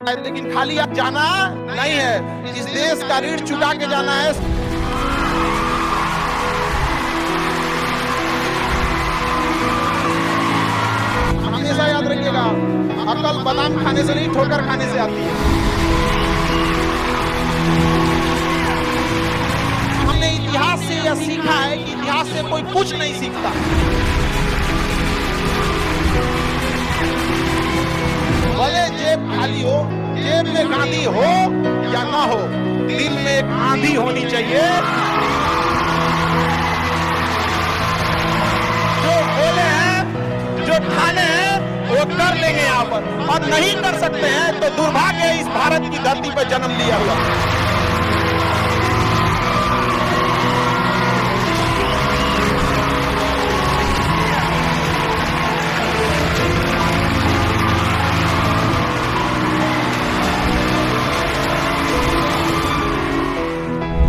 लेकिन खाली आप जाना नहीं है, इस देश का ऋण चुका के जाना है। हमेशा याद रखिएगा, अकल बादाम खाने से नहीं, ठोकर खाने से आती है। हमने इतिहास से यह सीखा है कि इतिहास से कोई कुछ नहीं सीखता। भले जेब खाली हो, जेब में गांधी हो या ना हो, दिल में एक आंधी होनी चाहिए। जो बोले हैं, जो ठाने हैं, वो कर लेंगे यहाँ पर, और नहीं कर सकते हैं तो दुर्भाग्य है इस भारत की धरती पर जन्म लिया हुआ।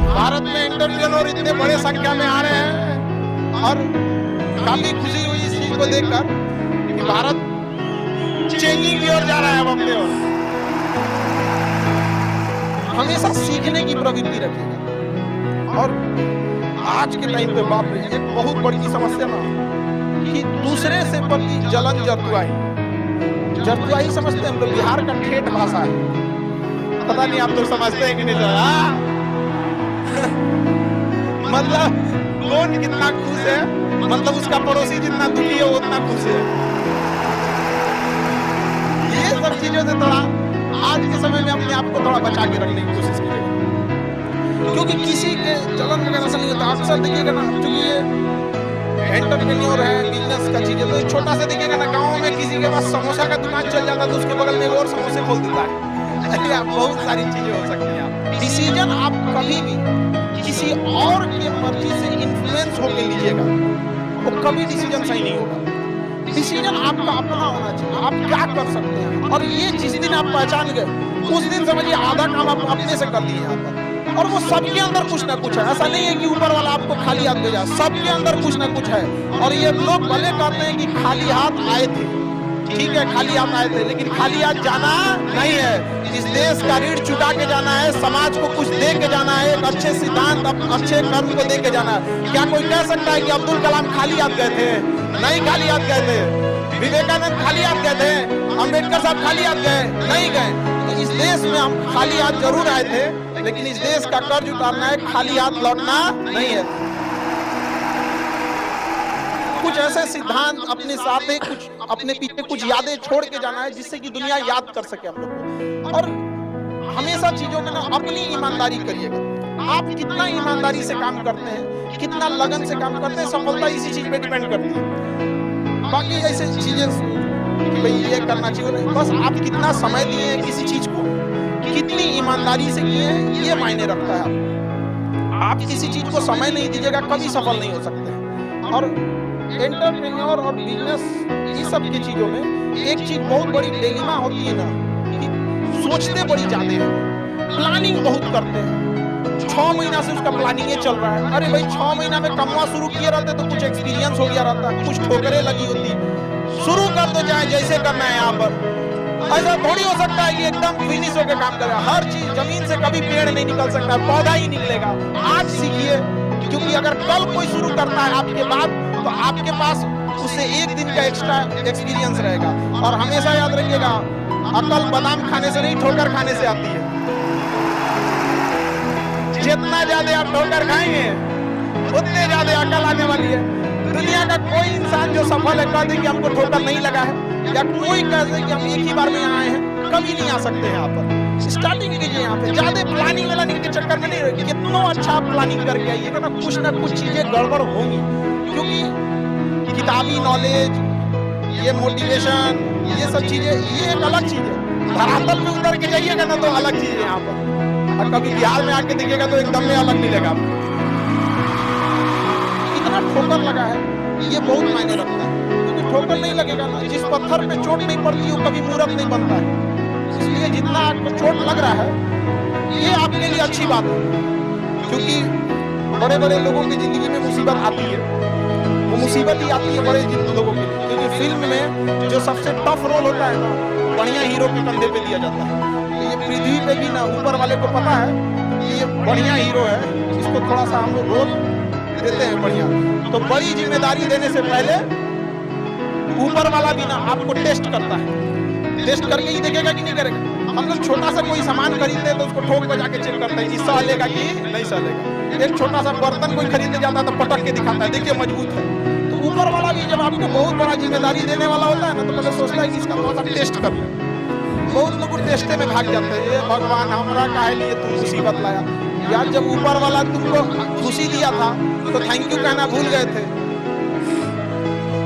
भारत में एंटरप्रेन्योर इतने बड़े संख्या में आ रहे हैं और काफी खुशी हुई इस चीज को देखकर कि भारत चेंजिंग की ओर जा रहा है। अब अपने ओर हमेशा सीखने की प्रवृत्ति रखेगा। और आज के टाइम पे बाप रे, एक बहुत बड़ी समस्या ना कि दूसरे से प्रति जलन, जरतुआई समझते हैं हम लोग। बिहार का ठेठ भाषा है, पता नहीं आप लोग समझते हैं कि नहीं। मतलब कौन कितना खुश है, मतलब उसका पड़ोसी जितना दुखी है वो उतना खुश है। ये सब चीजों से थोड़ा आज के समय में अपने आप को थोड़ा बचा के रखने की कोशिश कीजिएगा, क्योंकि किसी के जलन वगैरह से नहीं होता। अक्सर देखिएगा ना, क्योंकि ये एंटरप्रेन्योर है, बिजनेस का चीज है, तो छोटा सा देखिएगा ना, गाँव में किसी के पास समोसा का दुकान चल जाता है तो उसके बगल में और समोसे खोल देता है। बहुत सारी चीजें हो सकती हैं। डिसीजन आप कभी भी किसी और के मर्जी से इन्फ्लुएंस होकर लीजिएगा, वो कभी डिसीजन सही नहीं होगा। डिसीजन आपका अपना होना चाहिए, आप क्या कर सकते हैं। और ये जिस दिन आप पहचान गए, उस दिन समझिए आधा काम आप अपने से कर लिए यहाँ पर। और वो सबके अंदर कुछ ना कुछ है, ऐसा नहीं है कि ऊपर वाला आपको खाली हाथ भेजा, सबके अंदर कुछ ना कुछ है। और ये लोग भले कहते हैं कि खाली हाथ आए थे, ठीक है, खाली हाथ आए थे, लेकिन खाली हाथ जाना नहीं है। इस देश का ऋण चुका के जाना है, समाज को कुछ दे के जाना है, एक अच्छे सिद्धांत, अच्छे कर्म को दे के जाना है। क्या कोई कह सकता है कि अब्दुल कलाम खाली हाथ गए थे? नहीं खाली हाथ गए थे। विवेकानंद खाली हाथ गए थे? अम्बेडकर साहब खाली हाथ गए? नहीं गए। तो इस देश में हम खाली हाथ जरूर आए थे, लेकिन इस देश का कर्ज उतारना है, खाली हाथ लौटना नहीं है। कुछ ऐसे सिद्धांत अपने साथ है, कुछ अपने पीछे कुछ यादें छोड़ के जाना है, जिससे कि दुनिया याद कर सके हम लोग को। और हमेशा चीजों में ना अपनी ईमानदारी करिएगा। आप कितना ईमानदारी से काम करते हैं, कितना लगन से काम करते हैं, सफलता इसी चीज पे डिपेंड करती है। बाकी ऐसे चीजें कि भाई ये करना चाहिए नहीं, बस आप कितना समय दिए हैं किसी चीज को, कितनी ईमानदारी से किए हैं, ये मायने रखता है। आप किसी चीज को समय नहीं दीजिएगा, कभी सफल नहीं हो सकते। और एंटरप्रेन्योर और बिजनेस, ये सब की चीजों में एक चीज बहुत बड़ी डिलेमा होती है ना, कि सोचते बड़ी ज्यादा हैं, प्लानिंग बहुत करते हैं। 6 महीना से उसका प्लानिंग चल रहा है। अरे भाई 6 महीना में कमवा शुरू किए रहते तो कुछ एक्सपीरियंस हो गया रहता, कुछ ठोकरें लगी होती। शुरू कर दो, चाहे जैसे करना है। यहाँ पर ऐसा थोड़ी हो सकता है कि एकदम फिनिश होकर काम करेगा। हर चीज, जमीन से कभी पेड़ नहीं निकल सकता, पौधा ही निकलेगा। आज सीखिए, क्योंकि अगर कल कोई शुरू करता है आपके बाद, तो आपके पास उससे एक दिन का एक्स्ट्रा एक्सपीरियंस रहेगा। और हमेशा याद रखिएगा, अकल बादाम खाने से नहीं, ठोकर खाने से आती है। जितना ज्यादा आप ठोकर खाएंगे, उतने ज्यादा अकल आने वाली है। दुनिया का कोई इंसान जो सफल है, कह दे कि हमको ठोकर नहीं लगा है, या कोई कह दे कि हम एक ही बार में यहाँ आए हैं, कभी नहीं आ सकते यहाँ पर। स्टार्टिंग कीजिए यहाँ पे, ज्यादा प्लानिंग वालानिंग के चक्कर में नहीं रहिए। कितना अच्छा प्लानिंग करके आइएगा ना, कुछ ना कुछ चीजें गड़बड़ होंगी। क्योंकि किताबी नॉलेज, ये मोटिवेशन, ये सब चीजें, ये एक अलग चीज है। धरातल में उतर के जाइएगा ना तो अलग चीज है यहाँ पर, और कभी बिहार में आके देखिएगा तो एकदम में अलग मिलेगा आपको। इतना ठोकर लगा है, ये बहुत मायने रखता है। क्योंकि ठोकर नहीं लगेगा ना, जिस पत्थर पे चोट नहीं पड़ती वो कभी मूर्त नहीं बनता है। इसलिए जितना आपको चोट लग रहा है, ये आपके लिए अच्छी बात है। क्योंकि बड़े बड़े लोगों की जिंदगी में मुसीबत आती है, वो मुसीबत ही आती है बड़े लोगों के लिए। क्योंकि फिल्म में जो सबसे टफ रोल होता है ना, बढ़िया हीरो के कंधे पे दिया जाता है। तो ये पृथ्वी पे भी ना ऊपर वाले को पता है कि ये बढ़िया हीरो है, इसको थोड़ा सा हम लोग रोल देते हैं बढ़िया। तो बड़ी जिम्मेदारी देने से पहले ऊपर वाला भी ना आपको टेस्ट करता है, टेस्ट करके ही देखेगा कि नहीं करेगा। हम लोग छोटा सा कोई सामान खरीदते हैं तो उसको ठोक बजा के चेक करते हैं कि सहलेगा कि नहीं सहलेगा। एक छोटा सा बर्तन कोई खरीदने जाता है तो पटक के दिखाता है, देखिए मजबूत है। तो ऊपर वाला भी जब आपको बहुत बड़ा जिम्मेदारी देने वाला होता है ना, तो पहले सोचता है कि इसका थोड़ा सा टेस्ट कर ले। बहुत लोग टेस्टे में भाग जाते हैं, ये भगवान हमारा काहे लिए तू मुसीबत लाया यार। जब ऊपर वाला तुमको खुशी दिया था तो थैंक यू कहना भूल गए थे,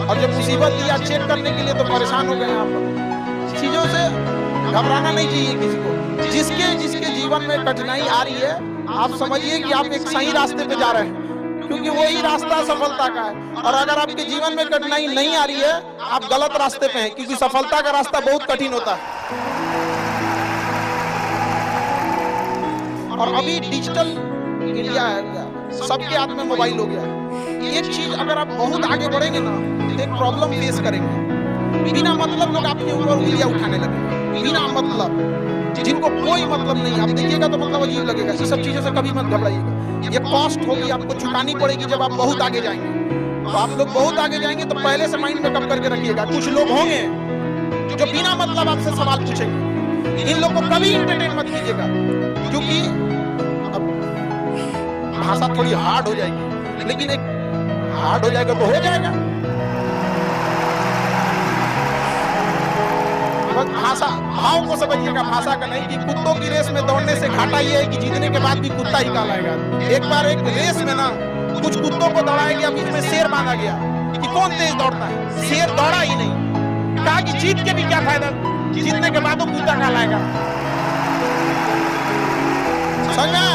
और जब मुसीबत दिया चेक करने के लिए तो परेशान हो गए। आप चीजों से घबराना नहीं चाहिए किसी को। जिसके जिसके जीवन में कठिनाई आ रही है, आप समझिए कि आप एक सही रास्ते पे जा रहे हैं, क्योंकि वही रास्ता सफलता का है। और अगर आपके जीवन में कठिनाई नहीं आ रही है, आप गलत रास्ते पे हैं, क्योंकि सफलता का रास्ता बहुत कठिन होता है। और अभी डिजिटल इंडिया है, सबके हाथ में मोबाइल हो गया है। एक चीज अगर आप बहुत आगे बढ़ेंगे ना, तो एक प्रॉब्लम फेस करेंगे। बिना मतलब लोग आपके ऊपर उंगलियां उठाने लगेंगे, बिना मतलब, जिनको कोई मतलब नहीं। आप देखिएगा तो मतलब अजीब लगेगा। ये सब चीजों से कभी मत घबराइएगा। ये कॉस्ट होगी, आपको चुकानी पड़ेगी जब आप बहुत आगे जाएंगे। तो आप लोग बहुत आगे जाएंगे तो पहले से माइंड में कब करके रखिएगा, कुछ लोग होंगे जो बिना मतलब आपसे सवाल पूछेंगे। इन लोग को कभी इंटरटेन मत कीजिएगा, क्योंकि अब भाषा थोड़ी हार्ड हो जाएगी, लेकिन एक हार्ड हो जाएगा तो हो जाएगा। भाषा भाव को समझिएगा, भाषा का नहीं। कि कुत्तों की रेस में दौड़ने से घाटा ये है कि जीतने के बाद भी कुत्ता ही कहलाएगा। एक बार एक रेस में ना कुछ कुत्तों को दौड़ाया गया, बीच में शेर बांधा गया कि कौन तेज दौड़ता है। शेर दौड़ा ही नहीं, कहा कि जीत के भी क्या फायदा, जीतने के बाद वो कुत्ता कहलाएगा। समझा?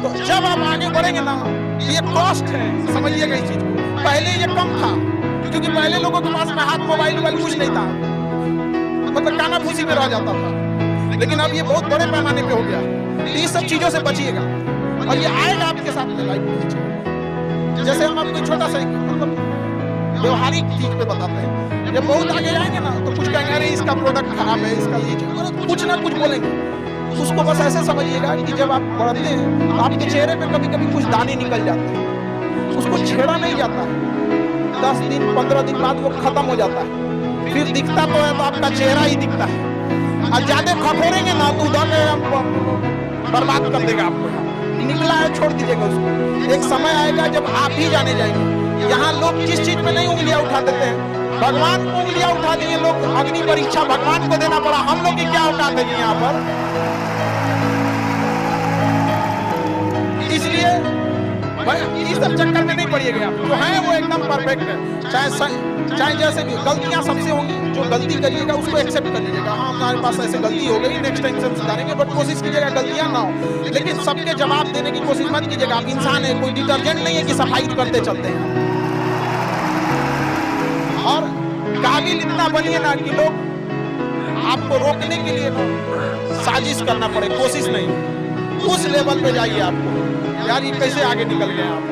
तो जब आप आगे बढ़ेंगे ना, ये कॉस्ट है, समझिएगा इस चीज को। पहले ये कम था, क्योंकि पहले लोगों के पास में हाथ मोबाइल कुछ नहीं था, मतलब काना फूसी में रह जाता था। लेकिन अब ये बहुत बड़े पैमाने पे हो गया। तो ये सब चीजों से बचिएगा, और ये आएगा आपके साथ में लाइफ में। जैसे हम आपको छोटा सा मतलब व्यवहारिक चीज पे बताते हैं, जब बहुत आगे जाएंगे ना तो कुछ कहेंगे अरे इसका प्रोडक्ट खराब है, इसका ये चीज, कुछ ना कुछ बोलेंगे। उसको बस ऐसे समझिएगा कि जब आप बढ़ते हैं तो आपके चेहरे पे कभी कभी कुछ दाने निकल जाते हैं, उसको छेड़ा नहीं जाता है। 10 दिन 15 दिन बाद वो खत्म हो जाता है, फिर दिखता तो है तो आपका चेहरा ही दिखता है। और ज्यादा खखोरेंगे ना तो उधर बर्बाद कर देगा आपको। निकला है छोड़ दीजिएगा उसको। एक समय आएगा जब आप ही जाने जाएंगे। यहाँ लोग किस चीज में नहीं उंगलियां उठा देते हैं, भगवान को उंगलियां उठा दिए लोग। अग्नि परीक्षा भगवान को देना पड़ा, हम लोग की क्या औकात है यहाँ पर। इसलिए इस सब चक्कर में नहीं पड़िएगा। जो है वो एकदम परफेक्ट है, चाहे जैसे भी। गलतियां सबसे होंगी, जो गलती करिएगा उसको एक्सेप्ट कर लीजिएगा। हाँ हमारे पास ऐसे गलती हो गई, नेक्स्ट टाइम से सुधारेंगे, बट कोशिश कीजिएगा गलतियां ना हो। लेकिन सबके जवाब देने की कोशिश मत कीजिएगा। आप इंसान है, कोई डिटर्जेंट नहीं है कि सफाई करते चलते हैं। और काबिल इतना बनिए ना कि लोग आपको रोकने के लिए ना साजिश करना पड़े, कोशिश नहीं। उस लेवल पे जाइए आपको, यार ये कैसे आगे निकल गए आप।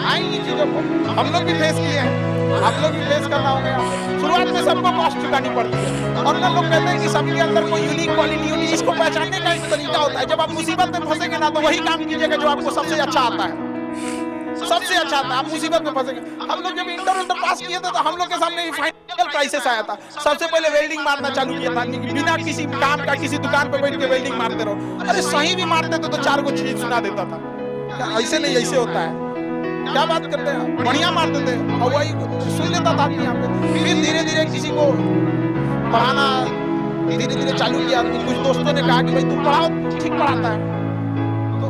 आएंगी चीजों को, हम लोग भी फेस किए हैं, आप लोग भी फेस करना होगा। शुरुआत में सबको कॉस्ट चुकानी पड़ती है, और ना लोग कहते हैं कि सबके अंदर कोई यूनिक क्वालिटी होती है। इसको पहचानने का एक तरीका होता है। जब आप मुसीबत में फंसेंगे ना तो वही काम कीजिएगा जो आपको सबसे अच्छा आता है, सबसे अच्छा आता है। आप मुसीबत में फंसेंगे। हम लोग जब इंटर पास किए थे तो हम लोग के सामने फाइनल क्राइसिस आया था। सबसे पहले वेल्डिंग मारना चालू किया था, बिना किसी काम का, किसी दुकान पर बैठ के वेल्डिंग मारते रहो। अरे सही भी मारते थे तो 4 को चीज सुना देता था। ऐसे नहीं, ऐसे होता है, क्या बात करते हैं, बढ़िया मारते थे और वही सुन लेता था आदमी यहाँ पे। फिर धीरे धीरे किसी को पढ़ाना धीरे धीरे चालू किया। कुछ दोस्तों ने कहा कि भाई तुम पढ़ाओ, ठीक पढ़ाता है, तो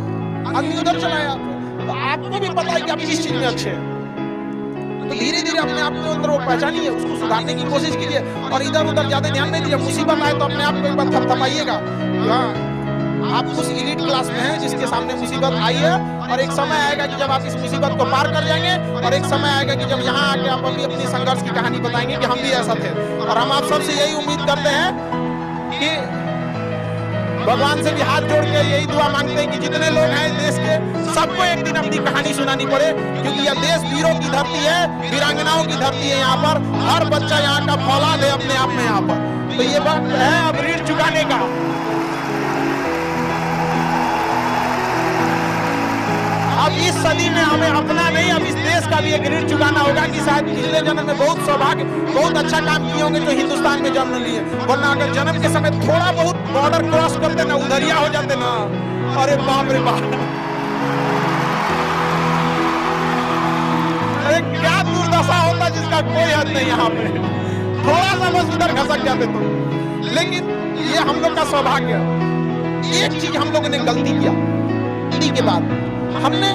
आदमी उधर चला गया। तो आपको भी पता है कि आप किस चीज में अच्छे हैं, तो धीरे धीरे अपने आप के अंदर वो पहचानिए, उसको सुधारने की कोशिश कीजिए, और इधर उधर ज्यादा ध्यान नहीं दीजिए। मुसीबत आए तो अपने आप को एक बार थपथपाइएगा। आप उस एलीट क्लास में हैं जिसके सामने मुसीबत आई है, और एक समय आएगा कि जब आप इस मुसीबत को पार कर जाएंगे, और एक समय आएगा कि जब यहाँ आके आप अभी अपनी संघर्ष की कहानी बताएंगे कि हम भी ऐसा थे। और हम आप सबसे यही उम्मीद करते हैं कि भगवान से भी हाथ जोड़ के यही दुआ मांगते हैं कि जितने लोग हैं देश के, सबको एक दिन अपनी कहानी सुनानी पड़े, क्योंकि यह देश वीरों की धरती है, वीरांगनाओं की धरती है। यहाँ पर हर बच्चा यहाँ का फौलाद है अपने आप में यहाँ पर। तो ये वक्त है अब ऋण चुकाने का। अब इस सदी में हमें अपना नहीं, अब इस देश का भी एक ऋण चुकाना होगा कि शायद पिछले जन्म में बहुत सौभाग्य, बहुत अच्छा काम किए होंगे जो हिंदुस्तान में जन्म लिए, वरना अगर जन्म के समय थोड़ा बहुत बॉर्डर क्रॉस करते ना, उधरिया हो जाते ना, अरे बाप रे बाप, अरे क्या दुर्दशा होता जिसका कोई हद नहीं। यहाँ पे थोड़ा सा बस उधर खसक जाते तो। लेकिन ये हम लोग का सौभाग्य। एक चीज हम लोगों ने गलती किया के बाद, हमने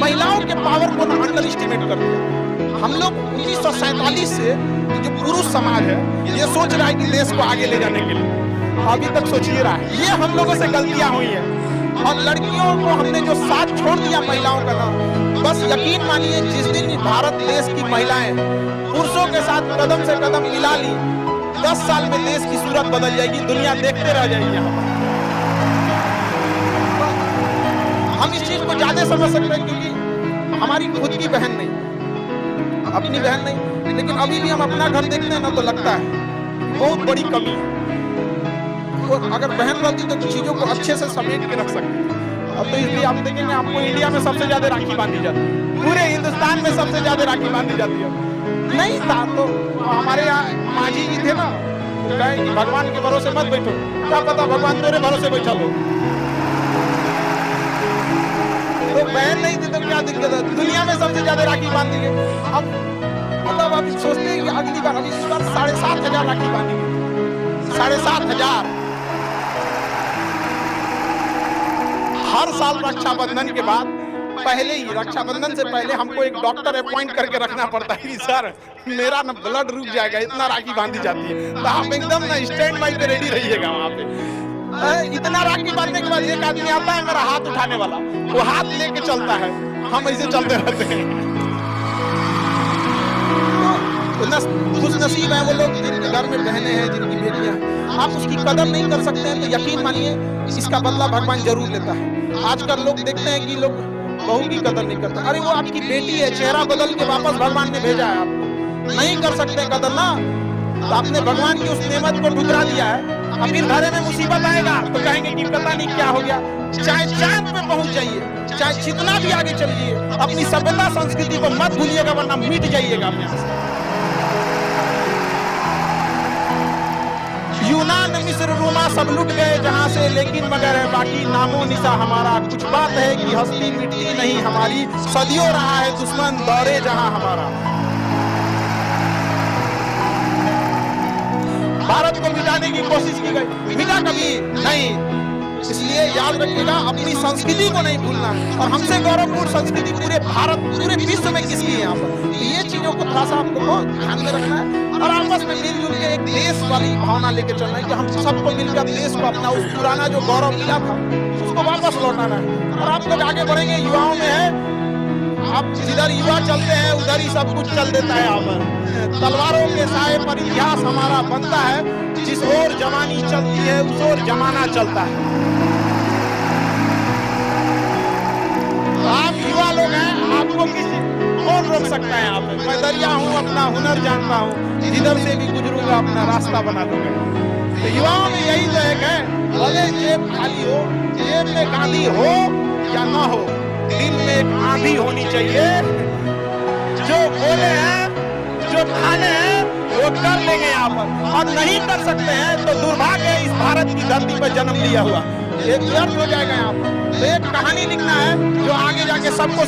महिलाओं के पावर को अंडर एस्टिमेट कर दिया। हम लोग 1947 से जो पुरुष समाज है ये सोच रहा है कि देश को आगे ले जाने के लिए, अभी तक सोच ही रहा है। ये हम लोगों से गलतियां हुई है। और लड़कियों को हमने जो साथ छोड़ दिया महिलाओं का ना, बस यकीन मानिए जिस दिन भारत देश की महिलाएं पुरुषों के साथ कदम से कदम मिला ली, 10 साल में देश की सूरत बदल जाएगी, दुनिया देखते रह जाएगी। यहाँ पर हम इस चीज को ज्यादा समझ सकते हैं क्योंकि हमारी खुद की बहन नहीं, अपनी बहन नहीं, लेकिन अभी भी हम अपना घर देखते हैं ना तो लगता है बहुत बड़ी कमी है। और अगर बहन रहती तो चीजों को अच्छे से समेट के रख सकते। अब तो इसलिए आप देखेंगे आपको इंडिया में सबसे ज्यादा राखी बांधी जाती है, पूरे हिंदुस्तान में सबसे ज्यादा राखी बांधी जाती है। नहीं था तो हमारे यहाँ मांझी जी थे ना, तो कहे कि भगवान के भरोसे मत बैठो, क्या पता भगवान तेरे भरोसे बैठा लो। तो बहन नहीं थी तो क्या दिक्कत है, दुनिया में सबसे ज्यादा राखी बांधी है। अब मतलब आप सोचते हैं कि अगली बार अभी 7,500 राखी बांधी है, 7,500। हर साल रक्षाबंधन के बाद पहले ही, रक्षाबंधन से पहले हमको एक डॉक्टर अपॉइंट करके रखना पड़ता है कि सर मेरा ना ब्लड रुक जाएगा, इतना राखी बांधी जाती है। तो आप एकदम ना स्टैंड बाई पे रेडी रहिएगा वहां पे। इतना राखी बांधने के बाद एक आदमी आता है मेरा हाथ उठाने वाला, वो हाथ लेके चलता है, हम ऐसे चलते रहते हैं। तो खुश नसीब है वो लोग जिनके घर में बहनें हैं, जिनकी बेटियां हैं। आप उसकी कदर नहीं कर सकते हैं तो यकीन मानिए इसका बदला भगवान जरूर लेता है। आजकल लोग देखते हैं कि लोग बहू की कदर नहीं करते। अरे वो आपकी बेटी है, चेहरा बदल के वापस भगवान ने भेजा है आपको, नहीं कर सकते कदर ना, तो आपने भगवान की उस नेमत को ठुकरा दिया है। अब फिर घरे में मुसीबत आएगा तो कहेंगे कि पता नहीं क्या हो गया। चाहे चांद पे पहुंच जाइए, चाहे जितना भी आगे चलिए, अपनी सभ्यता संस्कृति को मत भूलिएगा वरना मिट जाइएगा यहाँ से। यूनान, मिस्र, रोमा सब लुट गए जहां से, लेकिन मगर है बाकी नामो निशा हमारा। कुछ बात है कि हस्ती मिटती नहीं हमारी, सदियों रहा है दुश्मन दौरे जहां हमारा। भारत को मिटाने की कोशिश की गई, मिटा कभी नहीं। इसलिए याद रखिएगा अपनी संस्कृति को नहीं भूलना। और हमसे गौरवपूर्ण संस्कृति पूरे भारत, पूरे विश्व में किसकी है यहाँ पर, तो ये चीजों को थोड़ा सा आप लोगों को ध्यान में रखना है। और आपस में मिलजुल के एक देश वाली भावना लेके चलना है कि हम सबको मिलकर देश को अपना उस पुराना जो गौरव मिला था उसको वापस लौटाना है। और आप लोग आगे बढ़ेंगे, युवाओं में है, आप जिधर युवा चलते हैं उधर ही सब कुछ चल देता है। यहाँ पर तलवारों के साए पर इतिहास हमारा बनता है, जिस ओर जवानी चलती है उस ओर जमाना चलता है। तो आप युवा लोग हैं, आपको किसी कौन रोक सकता है यहाँ पे। मैं दरिया हूँ, अपना हुनर जानता हूँ, जिधर से भी गुजरूंगा अपना रास्ता बना दूंगा। तो युवाओं में यही तो एक है, भले जेब खाली हो, जेब में गांधी हो या ना हो, दिल में एक आंधी होनी चाहिए। जो बोले हैं, जो ठाने हैं वो कर लेंगे यहाँ पर, और नहीं कर सकते हैं तो दुर्भाग्य है इस भारत की धरती पर जन्म लिया हुआ। एक व्यर्थ हो जाएगा यहाँ पर। तो एक कहानी लिखना है जो आगे जाके सबको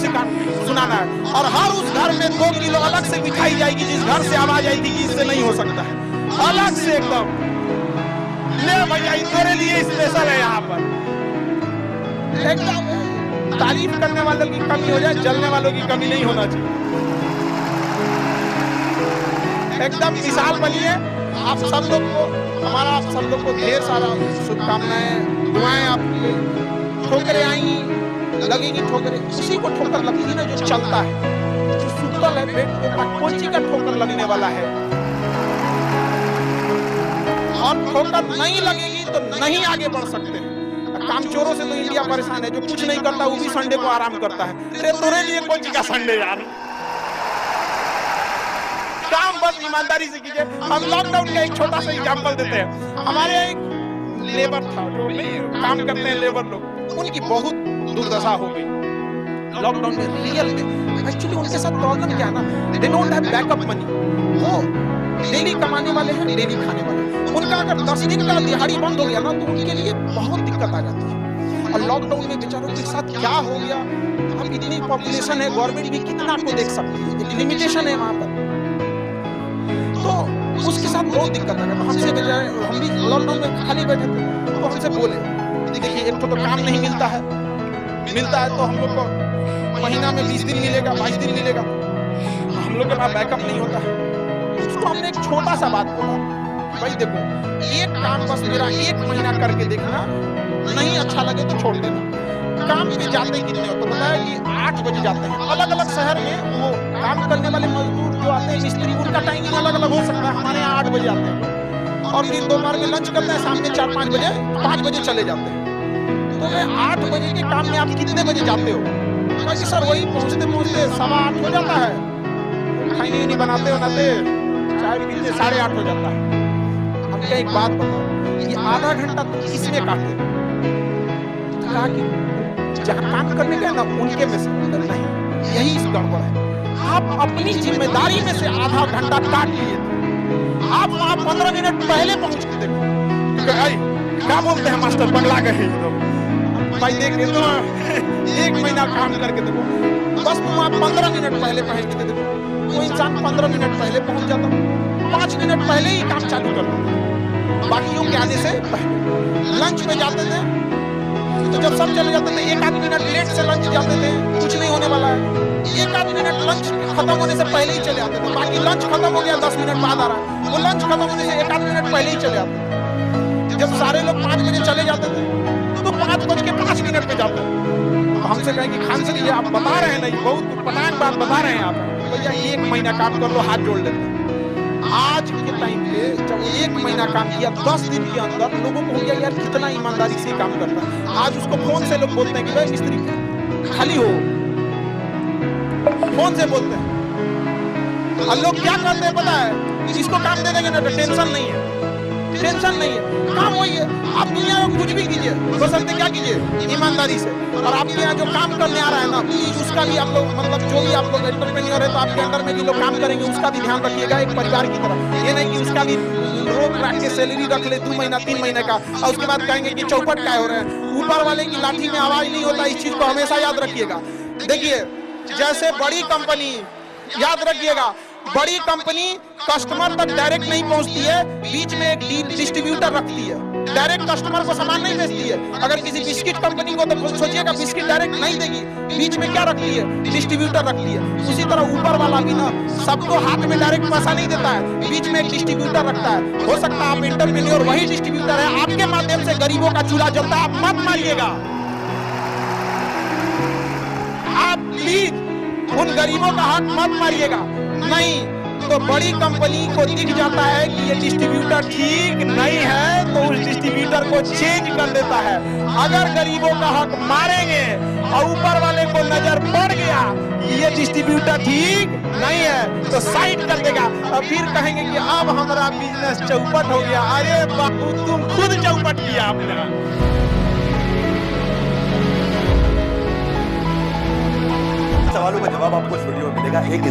सुनाना है। और हर उस घर में 2 किलो अलग से मिठाई जाएगी जिस घर से आवाज आई थी कि इससे नहीं हो सकता है, अलग से एकदम ले भैया तेरे लिए स्पेशल है यहाँ पर। एकदम तारीफ करने वालों की कमी हो जाए, जलने वालों की कमी नहीं होना चाहिए। एकदम मिसाल बनिए। आप सब लोग को, हमारा आप सब लोग को ढेर सारा शुभकामनाएं, दुआएं आपके लिए। ठोकरें आएंगी, लगेगी ठोकरें, उसी को ठोकर लगती ना जो चलता है, जो सुतल है बेड पे, कोची का ठोकर लगने वाला है। और ठोकर नहीं लगेगी तो नहीं आगे बढ़ सकते हैं। कामचोरों से तो इंडिया परेशान है, जो कुछ नहीं करता वो भी संडे को आराम करता है। तेरे लिए कौन सी का संडे यार, काम बस ईमानदारी से कीजिए। हम लॉकडाउन का एक छोटा सा एग्जांपल देते हैं। हमारे एक लेबर था, जो काम करते हैं लेबर लोग, उनकी बहुत दुर्दशा हो गई लॉकडाउन में। रियल में एक्चुअली उनके साथ प्रॉब्लम क्या है ना, they don't have backup money. वो डेली कमाने वाले हैं, डेली खाने वाले। उनका अगर 10 दिन का दिहाड़ी बंद हो गया ना तो उनके लिए बहुत दिक्कत आ जाती है। और लॉकडाउन में बेचारों के साथ क्या हो गया, अब इतनी पॉपुलेशन है, गवर्नमेंट भी कितना आपको देख सकती है, एक लिमिटेशन है वहां पर, तो उसके साथ बहुत दिक्कत आ गया। हमसे बजाय हम भी लॉकडाउन में खाली बैठे थे, तो हमसे बोले देखिए एक तो काम नहीं मिलता है तो हम लोग को महीना में 20 दिन मिलेगा, 22 दिन मिलेगा, हम लोग के पास बैकअप नहीं होता है। उसको हमने एक छोटा सा बात बोला, भाई देखो एक काम बस मेरा 1 महीना करके देखना, नहीं अच्छा लगे तो छोड़ देना। काम पे जाते कितने हो, तो बताया कि 8 बजे जाते हैं। अलग अलग शहर में वो काम करने वाले मजदूर जो आते हैं, मिस्त्री, उनका टाइमिंग अलग अलग हो सकता है। हमारे यहाँ 8 बजे आते हैं और फिर दोपहर में लंच करते हैं, शाम में 4-5 बजे 5 बजे चले जाते हैं। तो मैं 8 बजे के काम में आप कितने बजे जाते हो? क्योंकि सर वही पहुँचते 7:15 हो जाता है, खाने नहीं बनाते चाय पीते 8:30 हो जाता है। अब क्या एक बात बताओ, ये आधा घंटा तो किसमें काटे? कहा कि जहाँ काम करने गए ना उनके में से नहीं, यही इस गड़बड़ है। आप अपनी जिम्मेदारी में से आधा घंटा काट लिए थे, आप वहाँ 15 मिनट पहले पहुँच के देखो। क्या बोलते हैं मास्टर, पगला गए भाई, देख तो 1 महीना काम करके देखो, बस तुम आप 15 मिनट पहले पहुँच के देखो। वो इंसान 15 मिनट पहले पहुँच जाता, 5 मिनट पहले ही काम चालू कर देता, बाकियों के आने से पहले। लंच में जाते थे तो जब सब चले जाते थे 1-8 मिनट लेट से लंच जाते थे, कुछ नहीं होने वाला है। 1-8 मिनट लंच खत्म होने से पहले ही चले आते थे, बाकी लंच खत्म हो गया 10 मिनट बाद आ रहा है, वो लंच खत्म होने से 1-8 मिनट पहले ही चले आते थे। जब सारे लोग 5 बजे चले जाते थे तो 5:05 पे जाते हैं। हमसे कहें कि खान सर ये आप बता रहे हैं नहीं, बहुत पटांग बात बता रहे हैं आप, भैया 1 महीना काम कर लो, हाथ जोड़ लेते हैं। आज के टाइम पे जब 1 महीना काम किया, 10 दिन के अंदर लोगों को हो गया यार कितना ईमानदारी से काम करता है। आज उसको फोन से लोग बोलते हैं कि भाई मिस्त्री खाली हो, फोन से बोलते हैं। और लोग क्या करते हैं पता है, जिसको काम दे देंगे ना तो टेंशन नहीं है, काम वही है। आप दुनिया में कुछ भी कीजिए, बस अंत क्या कीजिए ईमानदारी से। और आपके यहाँ जो काम करने आ रहा है ना, उसका भी आप लोग मतलब जो भी आप लोग एंटरप्रेन्योर है तो आपके अंडर में भी लोग काम करेंगे, उसका भी ध्यान रखिएगा एक परिवार की तरह। ये नहीं कि उसका भी रोक रख के सैलरी रख ले 2 महीना 3 महीने का, और उसके बाद कहेंगे कि चौपट क्या हो रहे हैं। ऊपर वाले की लाठी में आवाज नहीं होता, इस चीज को हमेशा याद रखिएगा। देखिए जैसे बड़ी कंपनी, याद रखिएगा बड़ी कंपनी कस्टमर तक डायरेक्ट नहीं पहुंचती है, बीच में एक डिस्ट्रीब्यूटर रखती है, डायरेक्ट कस्टमर को सामान नहीं बेचती है। अगर किसी बिस्किट कंपनी को तो सोचिएगा बिस्किट डायरेक्ट नहीं देगी, बीच में क्या रखती है, डिस्ट्रीब्यूटर रखती है। उसी तरह ऊपर वाला भी ना सबको हाथ में डायरेक्ट पैसा नहीं देता है, बीच में एक डिस्ट्रीब्यूटर रखता है। हो सकता है आप एंटरप्रेन्योर वही डिस्ट्रीब्यूटर है, आपके माध्यम से गरीबों का चूल्हा जलता है, आप मत मारिएगा। आप प्लीज उन गरीबों का हक मत मारिएगा, नहीं तो बड़ी कंपनी को दिख जाता है कि ये डिस्ट्रीब्यूटर ठीक नहीं है तो उस डिस्ट्रीब्यूटर को चेंज कर देता है। अगर गरीबों का हक मारेंगे और ऊपर वाले को नजर पड़ गया कि ये डिस्ट्रीब्यूटर ठीक नहीं है तो साइड कर देगा, और फिर कहेंगे कि अब हमारा बिजनेस चौपट हो गया। अरे बापू तुम खुद चौपट किया आपने। सवालों का जवाब आपको इस वीडियो में मिलेगा। एक